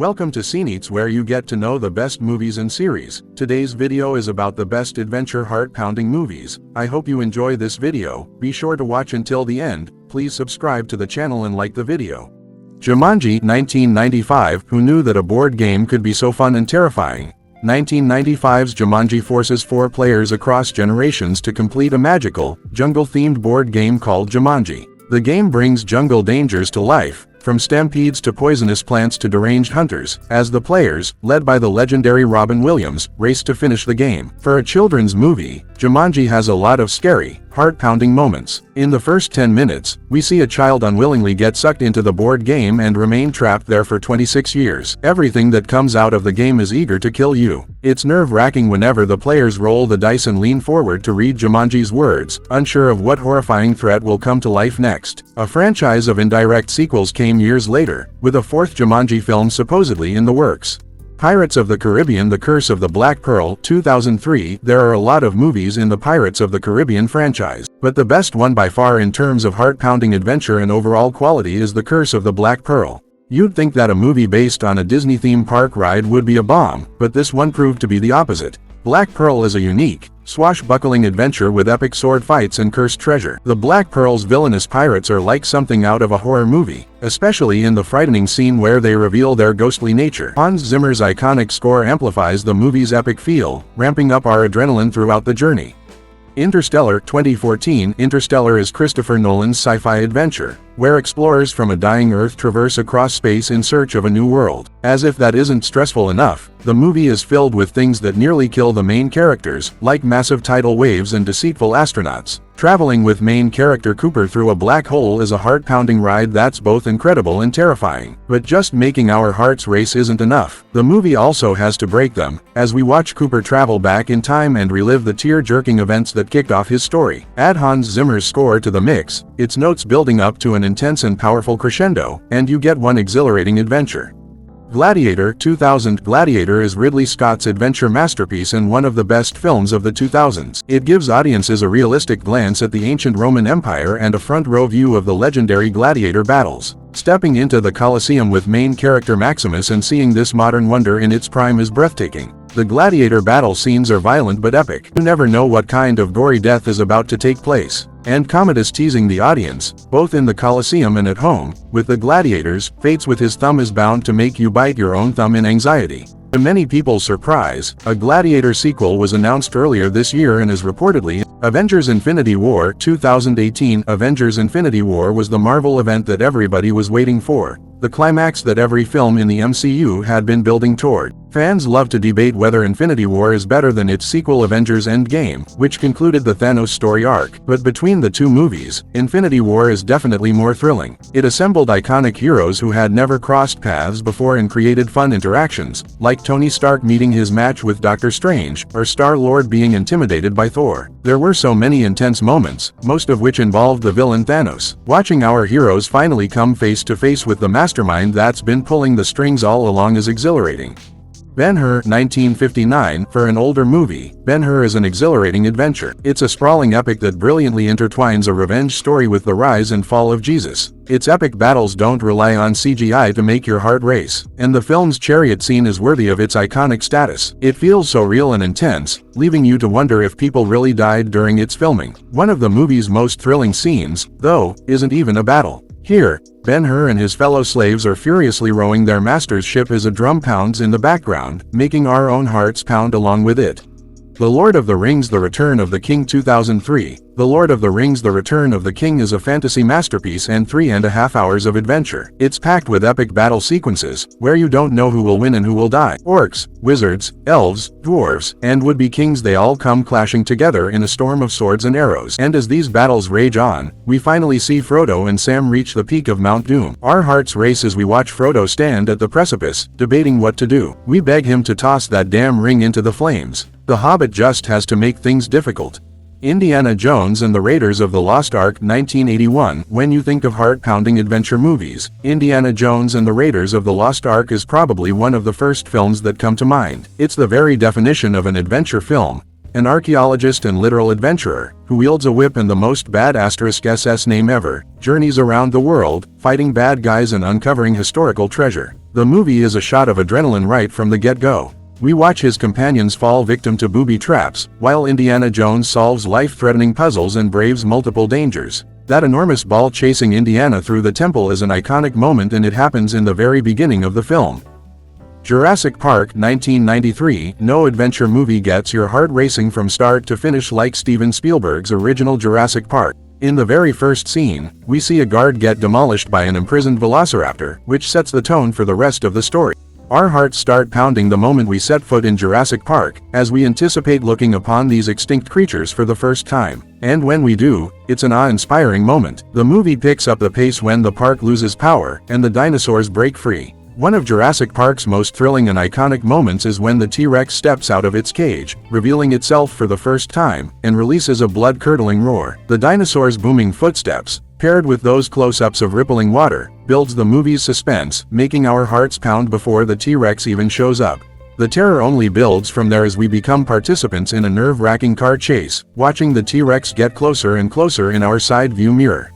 Welcome to Cineights, where you get to know the best movies and series. Today's video is about the best adventure heart-pounding movies. I hope you enjoy this video. Be sure to watch until the end. Please subscribe to the channel and like the video. Jumanji, 1995. Who knew that a board game could be so fun and terrifying? 1995's Jumanji forces 4 players across generations to complete a magical, jungle-themed board game called Jumanji. The game brings jungle dangers to life, from stampedes to poisonous plants to deranged hunters, as the players, led by the legendary Robin Williams, race to finish the game. For a children's movie, Jumanji has a lot of scary, heart-pounding moments. In the first 10 minutes, we see a child unwillingly get sucked into the board game and remain trapped there for 26 years. Everything that comes out of the game is eager to kill you. It's nerve-wracking whenever the players roll the dice and lean forward to read Jumanji's words, unsure of what horrifying threat will come to life next. A franchise of indirect sequels came years later, with a 4th Jumanji film supposedly in the works. Pirates of the Caribbean: The Curse of the Black Pearl, 2003. There are a lot of movies in the Pirates of the Caribbean franchise, but the best one by far in terms of heart-pounding adventure and overall quality is The Curse of the Black Pearl. You'd think that a movie based on a Disney theme park ride would be a bomb, but this one proved to be the opposite. Black Pearl is a unique, swashbuckling adventure with epic sword fights and cursed treasure. The Black Pearl's villainous pirates are like something out of a horror movie, especially in the frightening scene where they reveal their ghostly nature. Hans Zimmer's iconic score amplifies the movie's epic feel, ramping up our adrenaline throughout the journey. Interstellar, 2014. Interstellar is Christopher Nolan's sci-fi adventure, where explorers from a dying Earth traverse across space in search of a new world. As if that isn't stressful enough, the movie is filled with things that nearly kill the main characters, like massive tidal waves and deceitful astronauts. Traveling with main character Cooper through a black hole is a heart-pounding ride that's both incredible and terrifying. But just making our hearts race isn't enough. The movie also has to break them, as we watch Cooper travel back in time and relive the tear-jerking events that kicked off his story. Add Hans Zimmer's score to the mix, its notes building up to an intense and powerful crescendo, and you get one exhilarating adventure. Gladiator, 2000. Gladiator is Ridley Scott's adventure masterpiece and one of the best films of the 2000s. It gives audiences a realistic glance at the ancient Roman Empire and a front-row view of the legendary gladiator battles. Stepping into the Colosseum with main character Maximus and seeing this modern wonder in its prime is breathtaking. The gladiator battle scenes are violent but epic. You never know what kind of gory death is about to take place. And Commodus teasing the audience, both in the Colosseum and at home, with the gladiators, fates with his thumb is bound to make you bite your own thumb in anxiety. To many people's surprise, a Gladiator sequel was announced earlier this year and is reportedly Avengers: Infinity War, 2018. Avengers: Infinity War was the Marvel event that everybody was waiting for, the climax that every film in the MCU had been building toward. Fans love to debate whether Infinity War is better than its sequel Avengers: Endgame, which concluded the Thanos story arc. But between the two movies, Infinity War is definitely more thrilling. It assembled iconic heroes who had never crossed paths before and created fun interactions, like Tony Stark meeting his match with Doctor Strange, or Star-Lord being intimidated by Thor. There were so many intense moments, most of which involved the villain Thanos. Watching our heroes finally come face to face with the mastermind that's been pulling the strings all along is exhilarating. Ben-Hur, 1959. For an older movie, Ben-Hur is an exhilarating adventure. It's a sprawling epic that brilliantly intertwines a revenge story with the rise and fall of Jesus. Its epic battles don't rely on CGI to make your heart race, and the film's chariot scene is worthy of its iconic status. It feels so real and intense, leaving you to wonder if people really died during its filming. One of the movie's most thrilling scenes, though, isn't even a battle. Here, Ben-Hur and his fellow slaves are furiously rowing their master's ship as a drum pounds in the background, making our own hearts pound along with it. The Lord of the Rings: The Return of the King, 2003. The Lord of the Rings: The Return of the King is a fantasy masterpiece and 3.5 hours of adventure. It's packed with epic battle sequences, where you don't know who will win and who will die. Orcs, wizards, elves, dwarves, and would-be kings, they all come clashing together in a storm of swords and arrows. And as these battles rage on, we finally see Frodo and Sam reach the peak of Mount Doom. Our hearts race as we watch Frodo stand at the precipice, debating what to do. We beg him to toss that damn ring into the flames. The Hobbit just has to make things difficult. Indiana Jones and the Raiders of the Lost Ark, 1981. When you think of heart-pounding adventure movies, Indiana Jones and the Raiders of the Lost Ark is probably one of the first films that come to mind. It's the very definition of an adventure film. An archaeologist and literal adventurer, who wields a whip and the most bad***s name ever, journeys around the world, fighting bad guys and uncovering historical treasure. The movie is a shot of adrenaline right from the get-go. We watch his companions fall victim to booby traps, while Indiana Jones solves life-threatening puzzles and braves multiple dangers. That enormous ball chasing Indiana through the temple is an iconic moment, and it happens in the very beginning of the film. Jurassic Park 1993. No adventure movie gets your heart racing from start to finish like Steven Spielberg's original Jurassic Park. In the very first scene, we see a guard get demolished by an imprisoned velociraptor, which sets the tone for the rest of the story. Our hearts start pounding the moment we set foot in Jurassic Park, as we anticipate looking upon these extinct creatures for the first time. And when we do, it's an awe-inspiring moment. The movie picks up the pace when the park loses power, and the dinosaurs break free. One of Jurassic Park's most thrilling and iconic moments is when the T-Rex steps out of its cage, revealing itself for the first time, and releases a blood-curdling roar. The dinosaur's booming footsteps, paired with those close-ups of rippling water, builds the movie's suspense, making our hearts pound before the T-Rex even shows up. The terror only builds from there as we become participants in a nerve-wracking car chase, watching the T-Rex get closer and closer in our side view mirror.